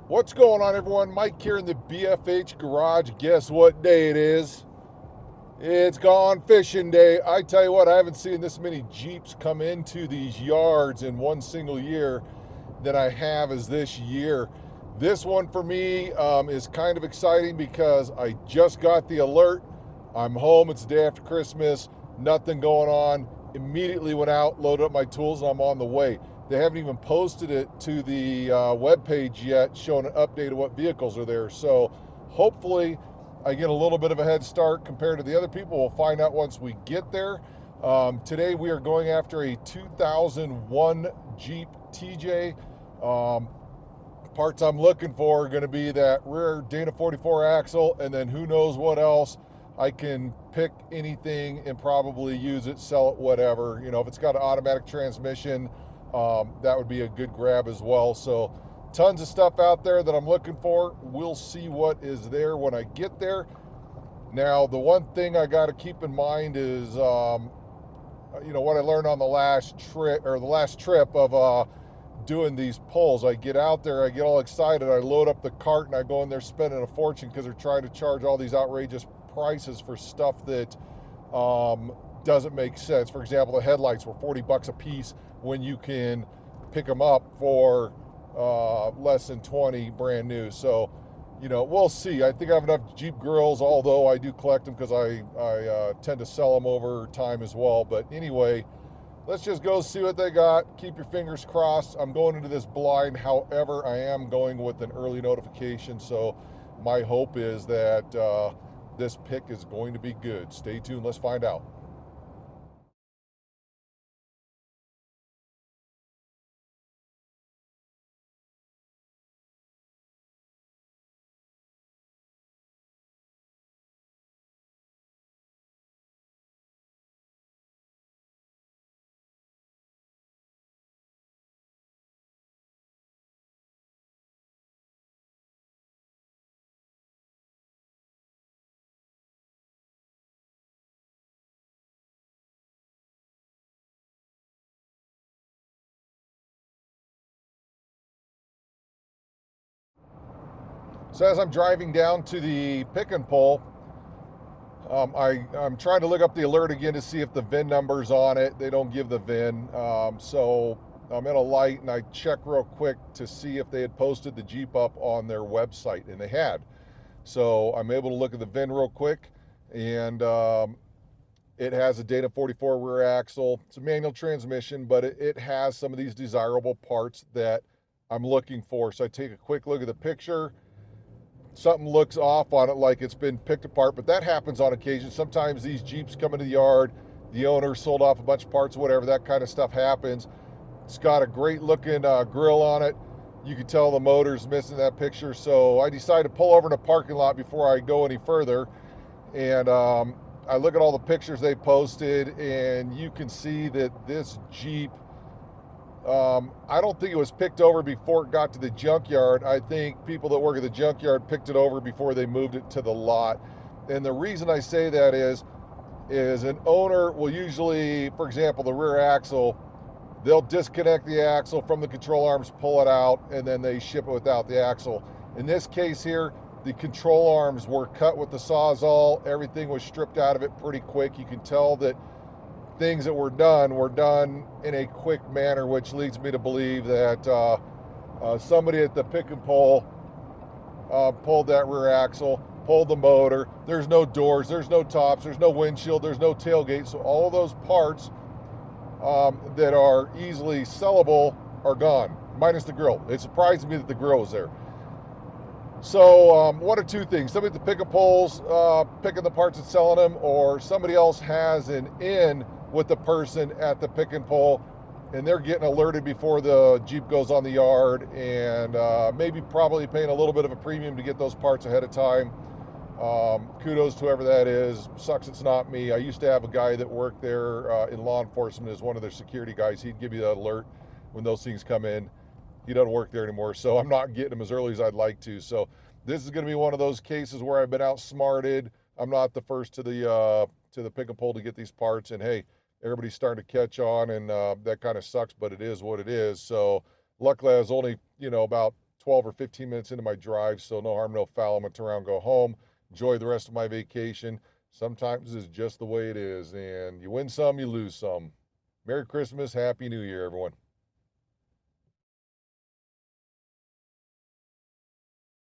What's going on, everyone? Mike here in the BFH garage. Guess what day it is? It's gone fishing day. I tell you what, I haven't seen this many Jeeps come into these yards in one single year than I have as this year. This one for me is kind of exciting because I just got the alert. I'm home. It's the day after Christmas. Nothing going on. Immediately went out, loaded up my tools, and I'm on the way. They haven't even posted it to the web page yet, showing an update of what vehicles are there. So hopefully, I get a little bit of a head start compared to the other people. We'll find out once we get there. Today we are going after a 2001 Jeep TJ. Um, Parts I'm looking for are going to be that rear Dana 44 axle, and then who knows what else. I can pick anything and probably use it, sell it, whatever. You know, if it's got an automatic transmission, that would be a good grab as well. So, tons of stuff out there that I'm looking for. We'll see what is there when I get there. Now, the one thing I got to keep in mind is, what I learned on the last trip of doing these pulls. I get out there, I get all excited, I load up the cart, and I go in there spending a fortune because they're trying to charge all these outrageous prices for stuff that doesn't make sense. For example, the headlights were 40 bucks a piece when you can pick them up for less than 20 brand new. So, we'll see. I think I have enough Jeep grills, although I do collect them because I tend to sell them over time as well. But anyway, let's just go see what they got. Keep your fingers crossed. I'm going into this blind. However, I am going with an early notification. So my hope is that this pick is going to be good. Stay tuned. Let's find out. So as I'm driving down to the pick and pull, I'm trying to look up the alert again to see if the VIN number's on it. They don't give the VIN. So I'm in a light and I check real quick to see if they had posted the Jeep up on their website, and they had. So I'm able to look at the VIN real quick, and it has a Dana 44 rear axle. It's a manual transmission, but it has some of these desirable parts that I'm looking for. So I take a quick look at the picture. Something looks off on it, like it's been picked apart, but that happens on occasion. Sometimes these Jeeps come into the yard, the owner sold off a bunch of parts, whatever, that kind of stuff happens. It's got a great looking grill on it. You can tell the motor's missing that picture. So I decided to pull over in a parking lot before I go any further. And I look at all the pictures they posted, and you can see that this Jeep, I don't think it was picked over before it got to the junkyard. I think people that work at the junkyard picked it over before they moved it to the lot. And the reason I say that is an owner will usually, for example, the rear axle, they'll disconnect the axle from the control arms, pull it out, and then they ship it without the axle. In this case here, the control arms were cut with the Sawzall. Everything was stripped out of it pretty quick. You can tell that things that were done in a quick manner, which leads me to believe that somebody at the pick and pull pulled that rear axle, pulled the motor. There's no doors, there's no tops, there's no windshield, there's no tailgate. So all those parts that are easily sellable are gone, minus the grill. It surprised me that the grill was there. So one or two things: somebody at the pick and pulls picking the parts and selling them, or somebody else has an in with the person at the pick and pull, and they're getting alerted before the Jeep goes on the yard, and maybe probably paying a little bit of a premium to get those parts ahead of time. Kudos to whoever that is. Sucks it's not me. I used to have a guy that worked there in law enforcement as one of their security guys. He'd give you that alert when those things come in. He doesn't work there anymore, so I'm not getting them as early as I'd like to. So this is going to be one of those cases where I've been outsmarted. I'm not the first to the pick and pull to get these parts, and hey, everybody's starting to catch on, and that kind of sucks, but it is what it is. So luckily, I was only about 12 or 15 minutes into my drive, so no harm, no foul. I'm gonna turn around, go home, enjoy the rest of my vacation. Sometimes it's just the way it is, and you win some, you lose some. Merry Christmas, Happy New Year, everyone.